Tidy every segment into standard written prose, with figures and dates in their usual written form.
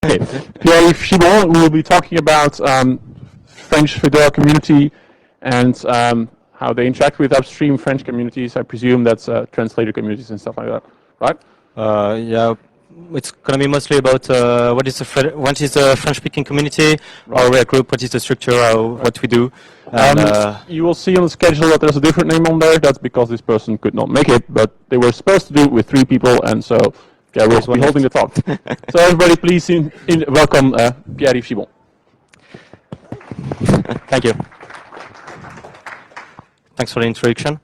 Okay, Pierre Chibon, we will be talking about French Fedora community and how they interact with upstream French communities. I presume that's translator communities and stuff like that, right? Yeah, it's going to be mostly about what is the French-speaking community, Right. our work group, what is the structure, what we do. And, you will see on the schedule that there's a different name on there. That's because this person could not make it, but they were supposed to do it with 3 people, and so yeah, we'll be holding the talk. So everybody, please welcome Pierre Chibon. Thank you. Thanks for the introduction.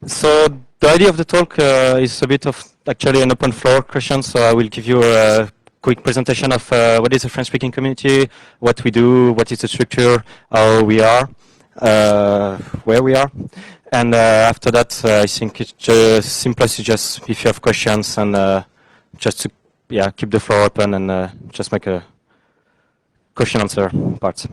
So the idea of the talk is a bit of actually an open floor question. So I will give you a quick presentation of what is the French-speaking community, what we do, what is the structure, how we are, where we are. And after that, I think it's just simplest to just, if you have questions, and just to keep the floor open and just make a question-answer part.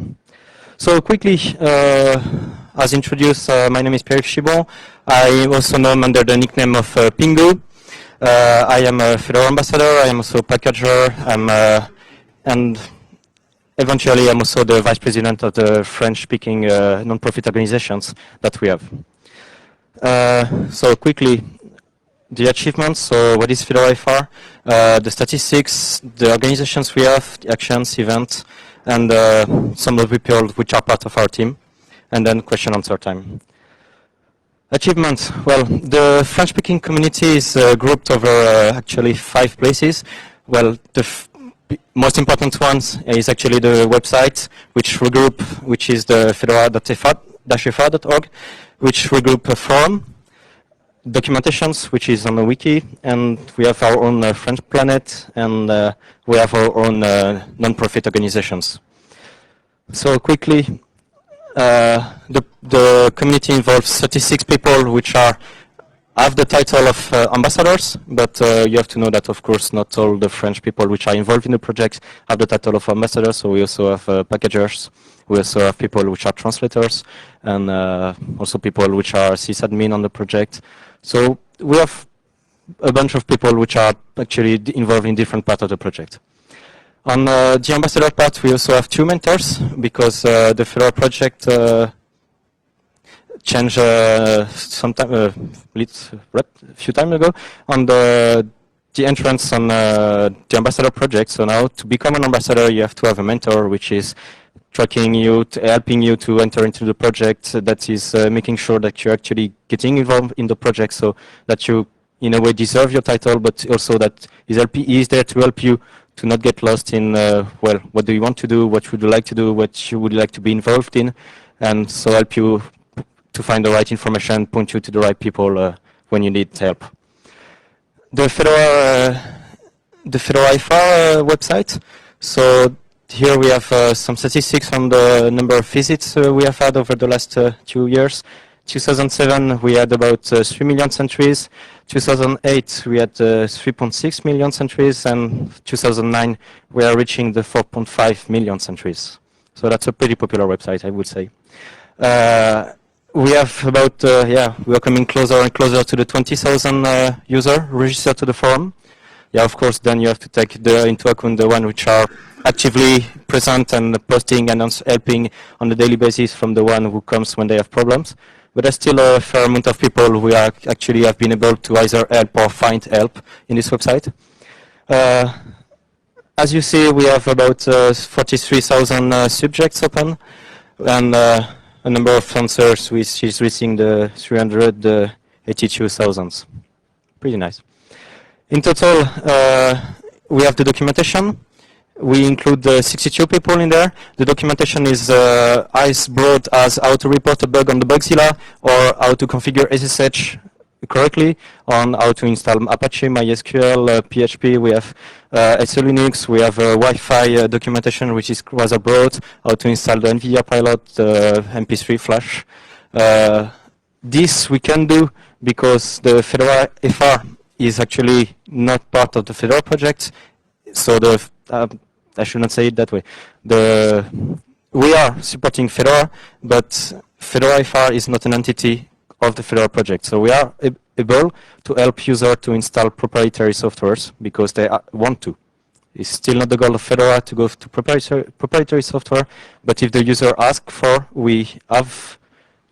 So quickly, as introduced, my name is Pierre Chibon. I also known under the nickname of Pingu. I am a Fedora ambassador. I am also a packager. And eventually, I'm also the vice president of the French-speaking non-profit organizations that we have. So quickly, the achievements. So what is Fedora FR? The statistics, the organizations we have, the actions, events, and some of the people which are part of our team. And then question answer time. Achievements. Well, the French-speaking community is grouped over actually 5 places. Well, the most important ones is actually the website, which is the fedora.fr.org, which regroup a forum, documentations, which is on the wiki, and we have our own French planet, and we have our own non-profit organizations. So quickly, the community involves 36 people which have the title of ambassadors, but you have to know that, of course, not all the French people which are involved in the project have the title of ambassadors, so we also have packagers, we also have people which are translators, and also people which are sysadmin on the project. So we have a bunch of people which are actually involved in different parts of the project. On the ambassador part, we also have 2 mentors, because the Fedora project changed a few time ago on the entrance on the ambassador project. So now to become an ambassador, you have to have a mentor, which is tracking you, helping you to enter into the project, that is making sure that you're actually getting involved in the project, so that you, in a way, deserve your title, but also that he is there to help you to not get lost in, well, what do you want to do, what would you like to do, what you would like to be involved in, and so help you to find the right information, point you to the right people when you need help. The Fedora FR website. So here we have some statistics on the number of visits we have had over the last 2 years. 2007, we had about 3 million entries. 2008, we had 3.6 million entries, and 2009, we are reaching the 4.5 million entries. So that's a pretty popular website, I would say. We have about, we are coming closer and closer to the 20,000 users registered to the forum. Yeah, of course, then you have to take into account the ones which are actively present and posting and helping on a daily basis from the one who comes when they have problems. But there's still a fair amount of people who are actually have been able to either help or find help in this website. As you see, we have about 43,000 subjects open, and a number of answers which is reaching the 382,000. Pretty nice. In total, we have the documentation. We include 62 people in there. The documentation is as broad as how to report a bug on the Bugzilla, or how to configure SSH correctly, on how to install Apache, MySQL, PHP. We have SE Linux. We have Wi-Fi documentation, which is rather broad. How to install the NVIDIA Pilot, MP3 Flash. This we can do because the Fedora FR is actually not part of the Fedora project. So I should not say it that way. We are supporting Fedora, but Fedora FR is not an entity of the Fedora project. So we are able to help users to install proprietary softwares because they want to. It's still not the goal of Fedora to go to proprietary software, but if the user asks for, we have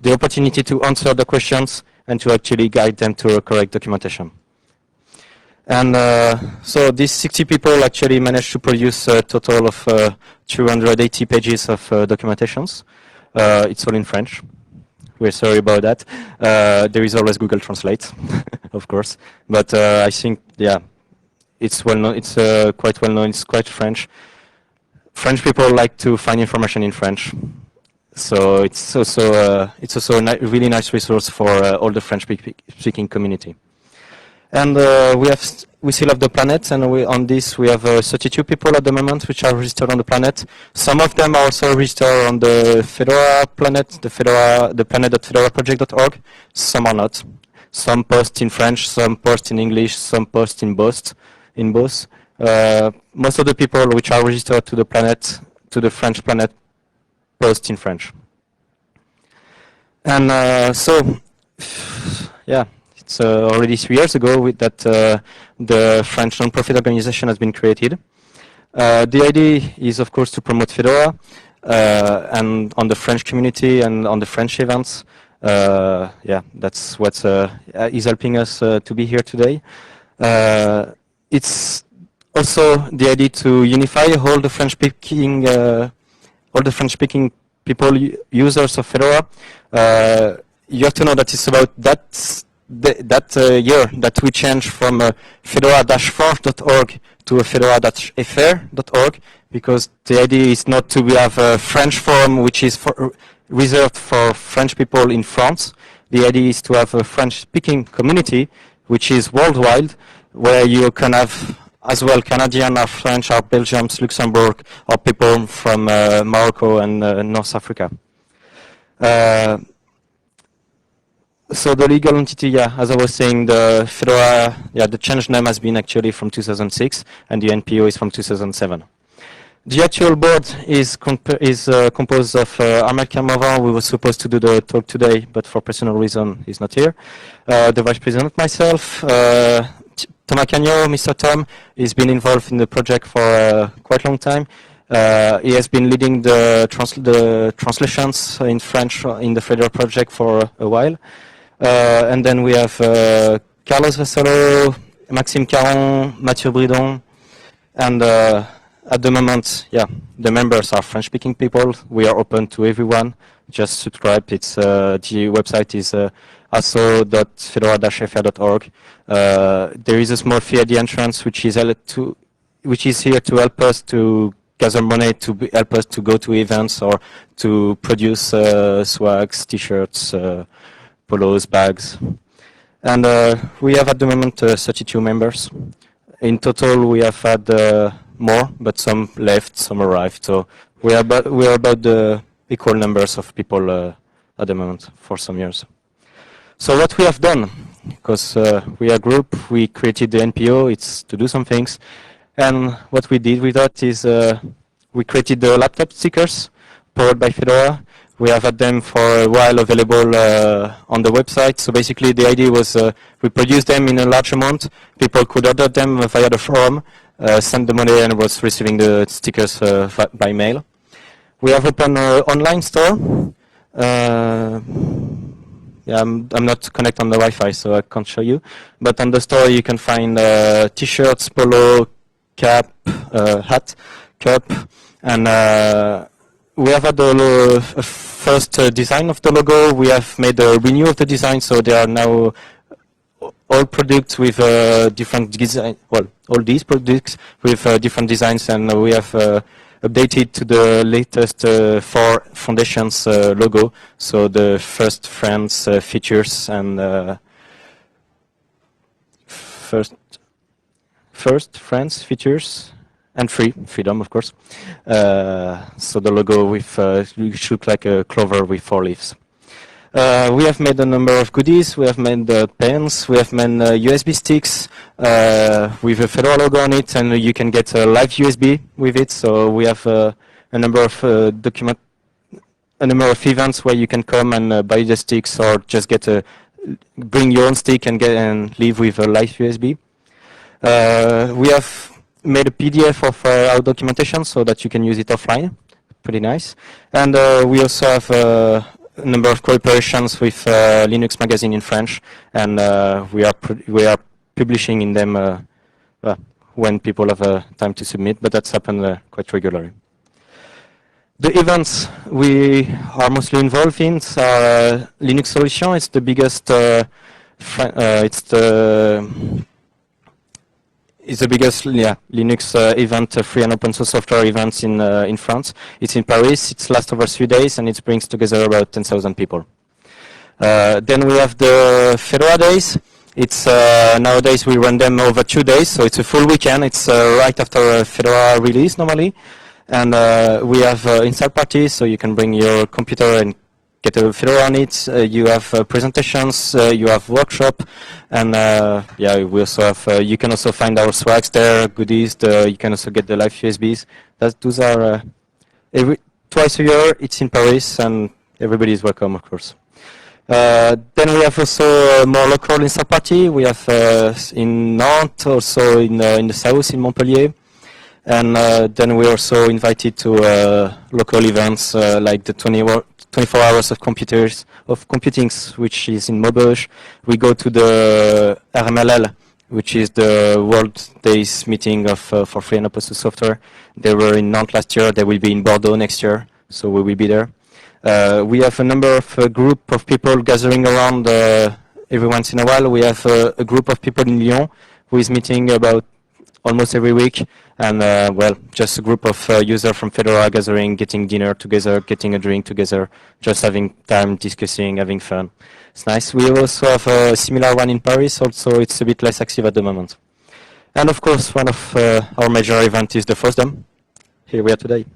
the opportunity to answer the questions and to actually guide them to a correct documentation. And so these 60 people actually managed to produce a total of 280 pages of documentations. It's all in French. We're sorry about that. There is always Google Translate, of course. But I think, yeah, it's well known. It's quite well known. It's quite French. French people like to find information in French, so it's also a really nice resource for all the French-speaking community. And we still have the planet, and on this we have 32 people at the moment which are registered on the planet. Some of them are also registered on the Fedora planet, the planet.fedoraproject.org. Some are not. Some post in French, some post in English, some post in both. Most of the people which are registered to the planet, to the French planet, post in French. And so, yeah. It's already 3 years ago that the French non-profit organization has been created. The idea is, of course, to promote Fedora and on the French community and on the French events. Yeah, that's what is helping us to be here today. It's also the idea to unify all the French-speaking people, users of Fedora. You have to know that it's about that year that we changed from fedora-france.org to fedora-fr.org, because the idea is not to have a French forum which is reserved for French people in France. The idea is to have a French-speaking community which is worldwide, where you can have as well Canadian or French or Belgium, Luxembourg, or people from Morocco and North Africa. So the legal entity, yeah, as I was saying, the Fedora, yeah, the change name has been actually from 2006, and the NPO is from 2007. The actual board is composed of Armel Kamara, who was supposed to do the talk today, but for personal reason he's not here. The vice president, myself, Thomas Cagno, Mr. Tom, he's been involved in the project for quite a long time. He has been leading the translations in French in the Fedora project for a while. And then we have Carlos Vassalo, Maxime Caron, Mathieu Bridon, and at the moment, yeah, the members are French-speaking people. We are open to everyone. Just subscribe. It's the website is asso.fedora-fr.org. There is a small fee at the entrance, which is here to help us to gather money to help us to go to events or to produce swags, t-shirts, polos, bags. And we have at the moment 32 members. In total, we have had more, but some left, some arrived. So we are about the equal numbers of people at the moment for some years. So what we have done, because we are a group, we created the NPO, it's to do some things. And what we did with that is we created the laptop stickers powered by Fedora. We have had them for a while available on the website. So basically the idea was we produced them in a large amount. People could order them via the forum, send the money, and was receiving the stickers by mail. We have opened an online store. Yeah, I'm not connected on the Wi-Fi, so I can't show you. But on the store you can find t-shirts, polo, cap, hat, cup, and we have had the first design of the logo. We have made a renew of the design, so they are now all products with different design. Well, all these products with different designs, and we have updated to the latest 4 foundations logo. So the first France features and first France features and freedom, of course. So the logo with should look like a clover with 4 leaves. We have made a number of goodies. We have made pens. We have made USB sticks with a Fedora logo on it, and you can get a live USB with it. So we have a number of events where you can come and buy the sticks, or just bring your own stick and leave with a live USB. We have made a PDF of our documentation so that you can use it offline. Pretty nice. And we also have a number of cooperations with Linux Magazine in French, and we are publishing in them when people have time to submit, but that's happened quite regularly. The events we are mostly involved in are Linux Solution. It's the biggest. It's the biggest Linux event, free and open source software events in France. It's in Paris. It lasts over 3 days, and it brings together about 10,000 people. Then we have the Fedora days. It's nowadays we run them over 2 days, so it's a full weekend. It's right after a Fedora release normally, and we have inside parties, so you can bring your computer and get a Fedora on it. You have presentations, you have workshop, and we also have. You can also find our swags there, goodies. You can also get the live USBs. Those are twice a year. It's in Paris, and everybody is welcome, of course. Then we have also more local inside party. We have in Nantes, also in the south, in Montpellier. And then we're also invited to local events like the 24 hours of computing, which is in Maubeuge. We go to the RMLL, which is the World Days meeting of for free and open source software. They were in Nantes last year. They will be in Bordeaux next year, so we will be there. We have a number of group of people gathering around every once in a while. We have a group of people in Lyon who is meeting about almost every week, and just a group of users from Fedora gathering, getting dinner together, getting a drink together, just having time, discussing, having fun. It's nice. We also have a similar one in Paris, also it's a bit less active at the moment. And of course, one of our major events is the FOSDEM. Here we are today.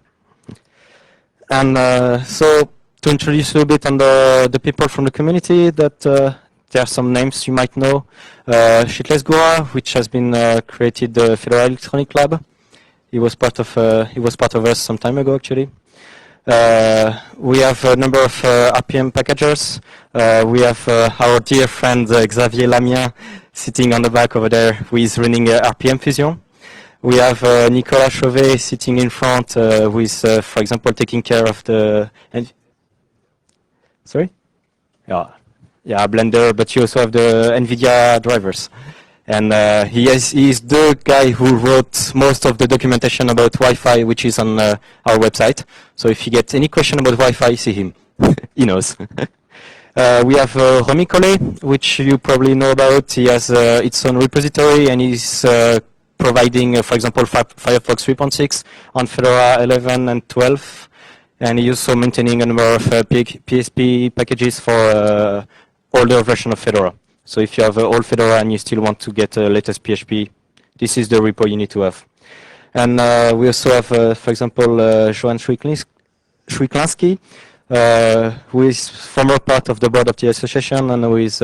And so to introduce a little bit on the people from the community, that there are some names you might know. Shitless Goa, which has been created the Fedora Electronic Lab. He was part of us some time ago, actually. We have a number of RPM packagers. We have our dear friend Xavier Lamien sitting on the back over there, who is running RPM Fusion. We have Nicolas Chauvet sitting in front, who is, for example, taking care of the... Sorry? Yeah, Blender, but you also have the NVIDIA drivers. And he is the guy who wrote most of the documentation about Wi-Fi, which is on our website. So if you get any question about Wi-Fi, see him. He knows. We have Romy Collet, which you probably know about. He has its own repository, and he's providing, for example, Firefox 3.6 on Fedora 11 and 12. And he's also maintaining a number of PSP packages for older version of Fedora. So if you have old Fedora and you still want to get the latest PHP, this is the repo you need to have. And we also have, for example, Johan Shwiklansky, who is former part of the board of the association and who is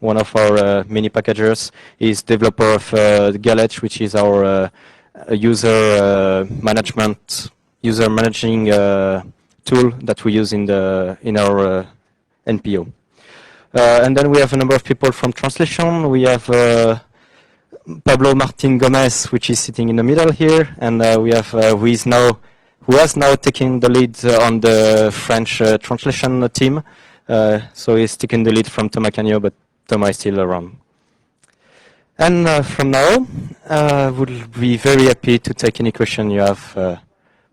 one of our many packagers. He's developer of Galet, which is our user managing tool that we use in our NPO. And then we have a number of people from translation. We have Pablo Martin Gomez, which is sitting in the middle here, and we have who has now taken the lead on the French translation team. So he's taking the lead from Thomas Cagnot, but Thomas is still around. And from now, we'll be very happy to take any question you have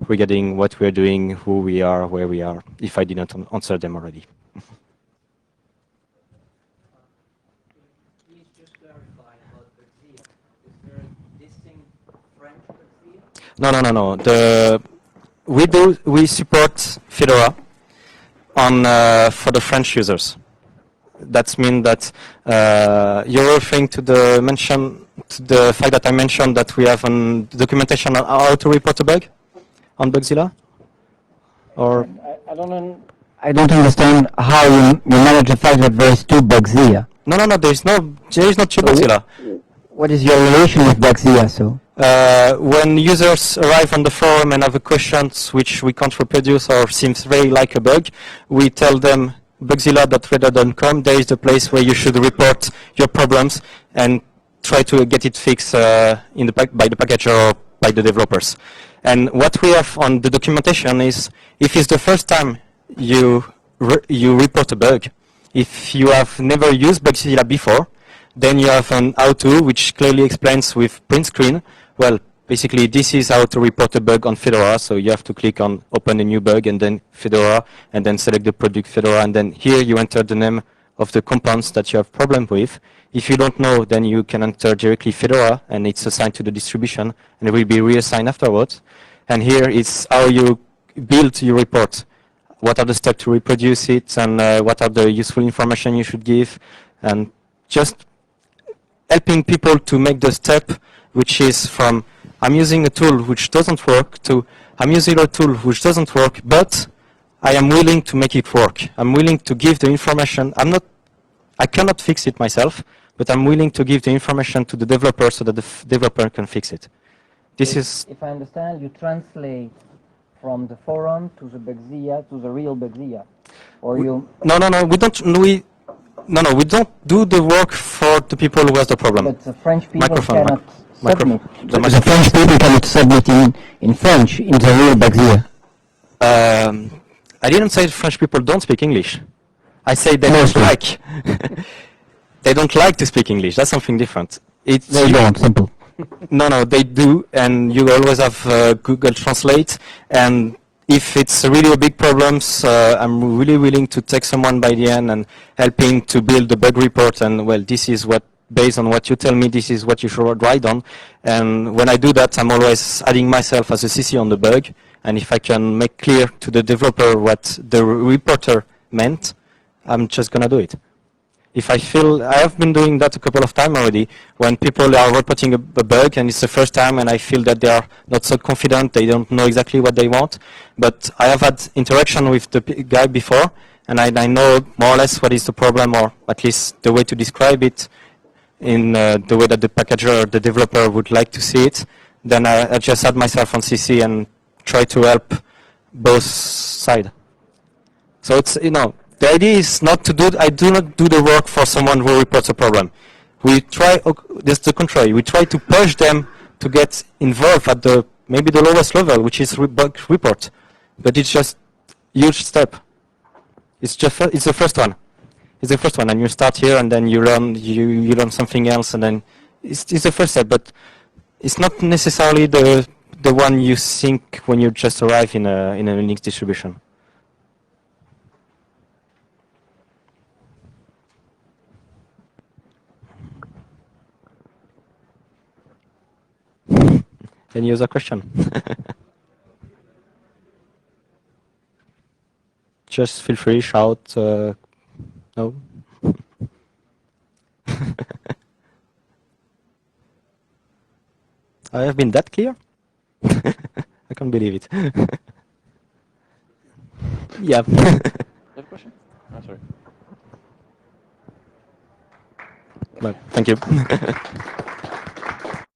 regarding what we're doing, who we are, where we are, if I did not answer them already. Please just clarify about Bugzilla. Is there a distinct French Bugzilla? No. We support Fedora for the French users. That means that you're referring to the fact that I mentioned that we have documentation on how to report a bug on Bugzilla? Or I don't understand how you manage the fact that there is two Bugzilla. No, there is no two Bugzilla. What is your relation with Bugzilla? So when users arrive on the forum and have questions which we can't reproduce or seems very like a bug, we tell them bugzilla.reddit.com, there is the place where you should report your problems, and try to get it fixed in the by the packager or by the developers. And what we have on the documentation is, if it's the first time you report a bug, if you have never used Bugzilla before, then you have an how-to which clearly explains with print screen, well, basically this is how to report a bug on Fedora, so you have to click on open a new bug and then Fedora, and then select the product Fedora, and then here you enter the name of the compounds that you have problem with. If you don't know, then you can enter directly Fedora, and it's assigned to the distribution, and it will be reassigned afterwards. And here is how you build your report. What are the steps to reproduce it, and what are the useful information you should give, and just helping people to make the step, which is from I'm using a tool which doesn't work to I'm using a tool which doesn't work, but I am willing to make it work. I'm willing to give the information. I cannot fix it myself, but I'm willing to give the information to the developer so that the developer can fix it. This is. If I understand, you translate from the forum to the Bugzilla to the real Bugzilla, or you. No. We don't do the work for the people who has the problem. But the French people Microphone, cannot submit. The French people cannot submit in French in the real Bugzilla. I didn't say French people don't speak English. I say they don't like. They don't like to speak English. That's something different. They don't. Simple. No, they do, and you always have Google Translate. And if it's really a big problem, I'm really willing to take someone by the hand and helping to build the bug report. And well, this is what, based on what you tell me, this is what you should write on. And when I do that, I'm always adding myself as a CC on the bug. And if I can make clear to the developer what the reporter meant, I'm just going to do it. If I feel, I have been doing that a couple of times already, when people are reporting a bug and it's the first time and I feel that they are not so confident, they don't know exactly what they want. But I have had interaction with the guy before, and I know more or less what is the problem, or at least the way to describe it in the way that the packager or the developer would like to see it. Then I just add myself on CC and try to help both sides. So it's, the idea is not to do, I do not do the work for someone who reports a problem. We try, that's the contrary, we try to push them to get involved at maybe the lowest level, which is bug report. But it's just a huge step. It's the first one. It's the first one, and you start here, and then you learn something else, and then it's the first step. But it's not necessarily the one you think when you just arrive in a Linux distribution. Any other question? Just feel free, shout. No? I have been that clear? I can't believe it. Yeah. You have a question? Oh, sorry. Well, thank you.